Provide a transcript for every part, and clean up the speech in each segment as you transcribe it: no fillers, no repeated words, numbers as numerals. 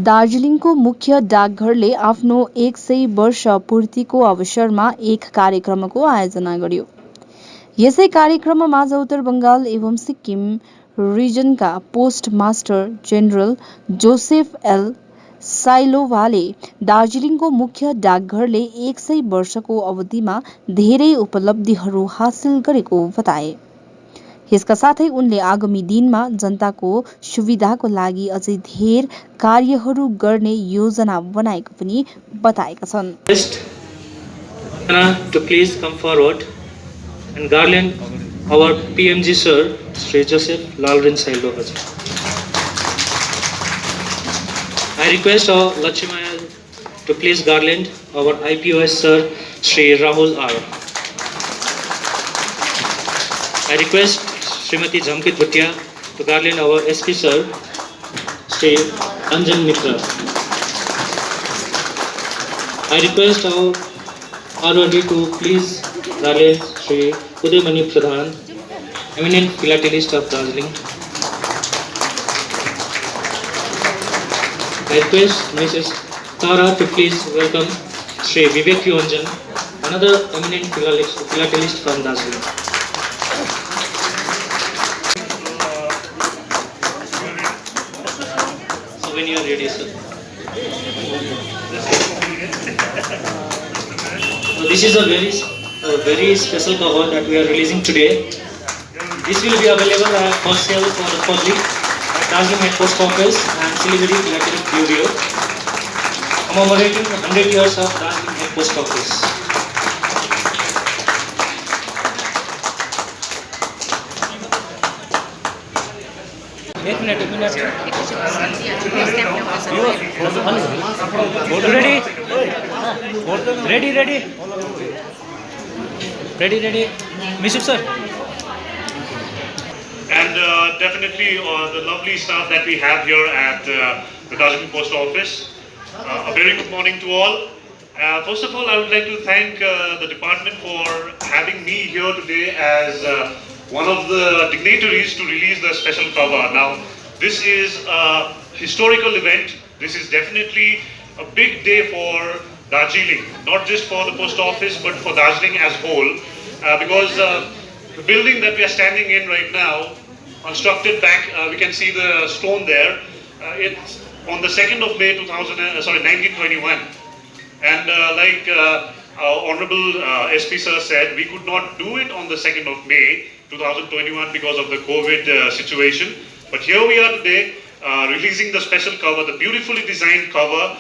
दार्जिलिङको मुख्य डाकघरले आफ्नो 100 वर्ष पूर्तिको अवसरमा एक कार्यक्रमको आयोजना गर्यो। यसै कार्यक्रममा उत्तर बंगाल एवं सिक्किम रिजनका post master general Joseph L साइलोभाले दार्जिलिङको मुख्य डाकघरले 100 वर्षको अवधिमा धेरै उपलब्धिहरू हासिल गरेको बताए। यसका साथै उनले आगामी दिनमा जनताको सुविधाको लागि अझै धेर कार्यहरू गर्ने योजना बनाएको पनि बताएका छन्। To please come forward and garland our PMG sir Sri Joseph Lalrin Sailova. I request our Lachimaya to please garland our IPOS sir Sri Rahul R. I request Srimati Jamkit Bhatia to garland our SP sir Sri Anjan Mitra. I request our ROD to please garland Sri Udayamani Pradhan, eminent philatelist of Darjeeling. I request Mrs. Tara to please welcome Sri Vivek Yonjan, another eminent philatelist from Darjeeling. So when you are ready, sir. So this is a very special cover that we are releasing today. This will be available for sale for the public at Darjeeling Head Post Office and Siliguri Philatelic Bureau, commemorating 100 years of Darjeeling Head Post Office. एक minute ready Mishuk sir. And definitely the lovely staff that we have here at the Darjeeling Post Office. A very good morning to all. First of all, I would like to thank the department for having me here today as one of the dignitaries to release the special cover. Now, this is a historical event. This is definitely a big day for Darjeeling, not just for the post office, but for Darjeeling as whole, because the building that we are standing in right now, constructed back, we can see the stone there. It's on the 2nd of May 1921, and like Honorable SP Sir said, we could not do it on the 2nd of May 2021 because of the COVID situation. But here we are today, releasing the special cover, the beautifully designed cover,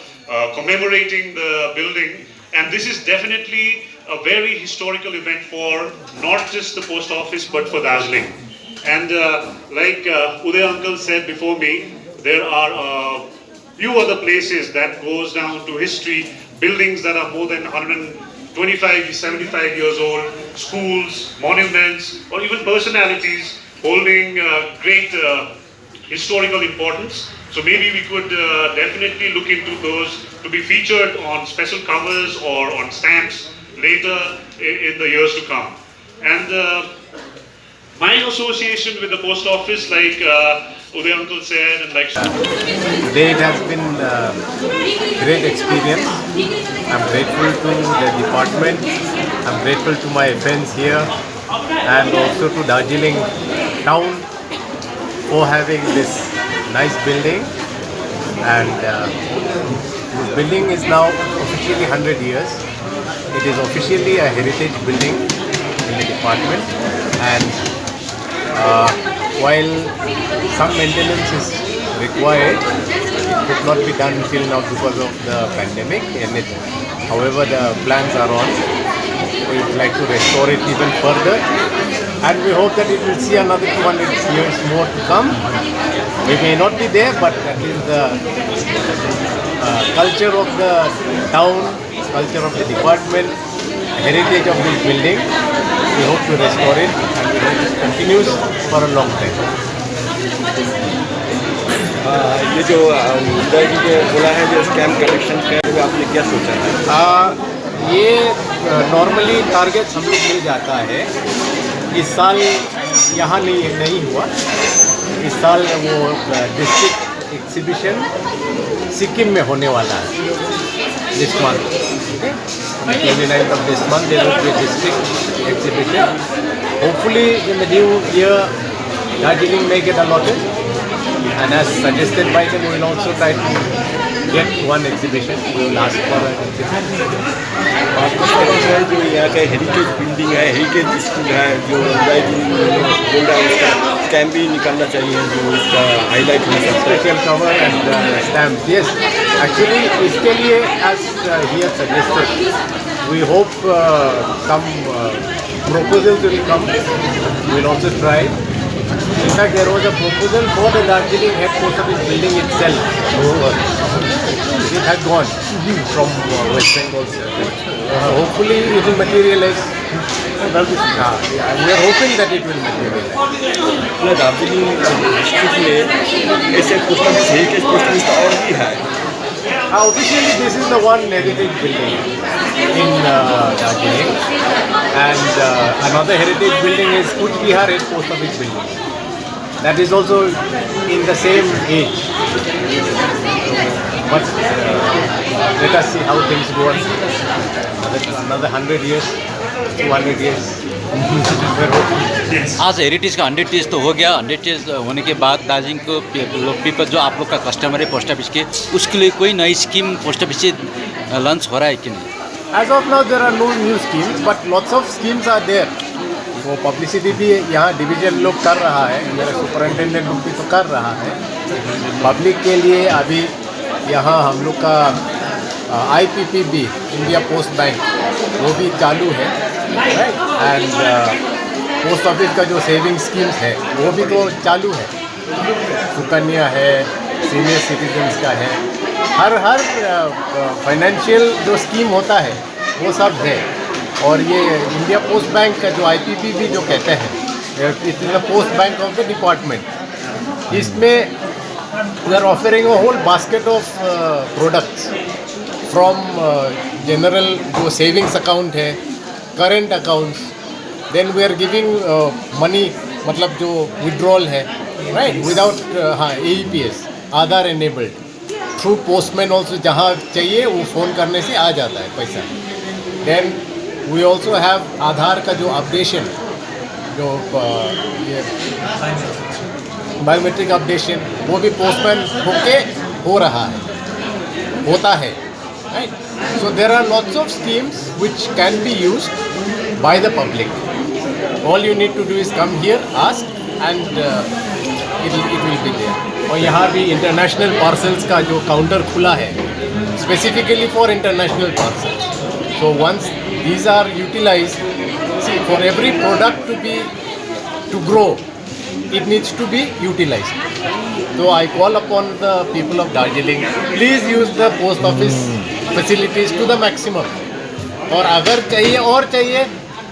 commemorating the building. And this is definitely a very historical event for not just the post office, but for Darjeeling. And like Uday uncle said before me, there are few other places that goes down to history, buildings that are more than 125, 75 years old, schools, monuments, or even personalities holding great historical importance. So maybe we could definitely look into those to be featured on special covers or on stamps later in the years to come. And my association with the post office, like Uday uncle said, and like today it has been a great experience. I'm grateful to the department, I'm grateful to my friends here, and also to Darjeeling town for having this nice building. And this building is now officially 100 years. It is officially a heritage building in the department, and while some maintenance is required, it could not be done till now because of the pandemic. However, the plans are on. We would like to restore it even further, and we hope that it will see another 200 years more to come. We may not be there, but at least the culture of the town, culture of the department, heritage of this building, we hope to restore it, and we hope it continues for a long time. ये जो उदय जी को बोला है जो stamp collection का, आपने क्या सोचा है? ये नॉर्मली टारगेट हम लोग मिल जाता है। इस साल यहाँ नहीं हुआ। इस साल वो डिस्ट्रिक्ट एग्जीबिशन सिक्किम में होने वाला है this month. Okay? On the 29th of this month there will be a district exhibition. Hopefully in the new year Darjeeling may get allotted, and as suggested by them we will also try to get one exhibition. We will ask for an exhibition. और दूसरा बात है जो यहाँ का heritage building है, heritage school है, जो दार्जिलिंग बोल रहा है उसका स्टैम्प भी निकालना चाहिए, जो उसका हाईलाइट हो सकता है. Special cover and stamps. Yes, actually इसके लिए as he has suggested, we hope some proposals will come. We will also try. In fact, there was a proposal for the Darjeeling headquarters of this building itself. It had gone from West Bengal. Hopefully it will materialize. We are hoping that it will materialize. अपना Darjeeling district में ऐसे post office heritage post office तो और भी है. Officially, this is the one heritage building in Darjeeling, and another heritage building is Kuch Bihar Post Office building. That is also in the same age. But let us see how things go on. Another 100 years, 200 years. We're hoping. आज heritage का 100 days तो हो गया. 100 days होने के बाद दार्जिलिंग को people जो आप लोग का कस्टमर है पोस्ट ऑफिस के, उसके लिए कोई नई स्कीम पोस्ट ऑफिस से लॉन्च हो रहा है कि नहीं? As of now, there are no new schemes, but lots of schemes are there. वो पब्लिसिटी भी यहाँ डिवीजन लोग कर रहा है, मेरा सुपरिटेंडेंट लोग भी तो कर रहा है. पब्लिक के लिए अभी यहाँ हम लोग का IPPB इंडिया पोस्ट बैंक वो भी चालू है, एंड पोस्ट ऑफिस का जो सेविंग स्कीम्स है वो भी तो चालू है. सुकन्या है, सीनियर सिटीजन्स का है, हर फाइनेंशियल जो स्कीम होता है वो सब है. और ये इंडिया पोस्ट बैंक का जो IPPB जो कहते हैं, it is the post bank of the department. इसमें we are offering a whole basket of products from general जो सेविंग्स अकाउंट है, current accounts, then we are giving money, मतलब जो विड्रॉल है, right, without AEPS, Aadhaar enabled, through postman also, जहाँ चाहिए वो phone करने से आ जाता है पैसा. देन वी ऑल्सो हैव आधार का जो अपडेशन, जो ये बायोमेट्रिक अपडेशन, वो भी पोस्टमैन होके हो रहा है, होता है, right. So there are lots of schemes which can be used by the public. All you need to do is come here, ask, and it will be there. और यहाँ भी इंटरनेशनल पार्सल्स का जो काउंटर खुला है specifically for international parcels. So once these are utilized, see, for every product to grow, it needs to be utilized. So I call upon the people of Darjeeling, please use the post office facilities to the maximum. और अगर चाहिए और चाहिए,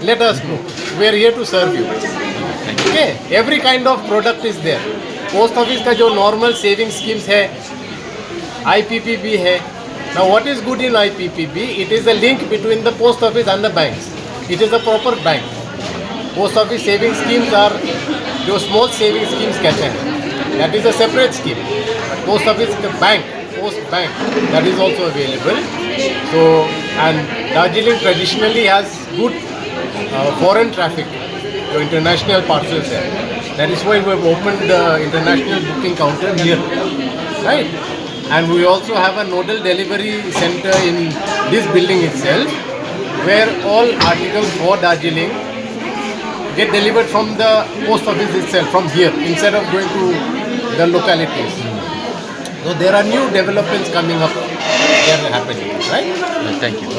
let us know. We are here to serve you. Okay, every kind of product is there. Post office का जो normal saving schemes है, IPPB है. Now what is good in IPPB? It is a link between the post office and the banks. It is a proper bank. Post office saving schemes are जो small saving schemes कहते हैं, that is a separate scheme. Post office bank, post bank, that is also available. So, and Darjeeling traditionally has good foreign traffic, so international parcels there. That is why we have opened the international booking counter here, right? And we also have a nodal delivery center in this building itself, where all articles for Darjeeling get delivered from the post office itself, from here, instead of going to the localities. So there are new developments coming up, they are happening, right? Thank you.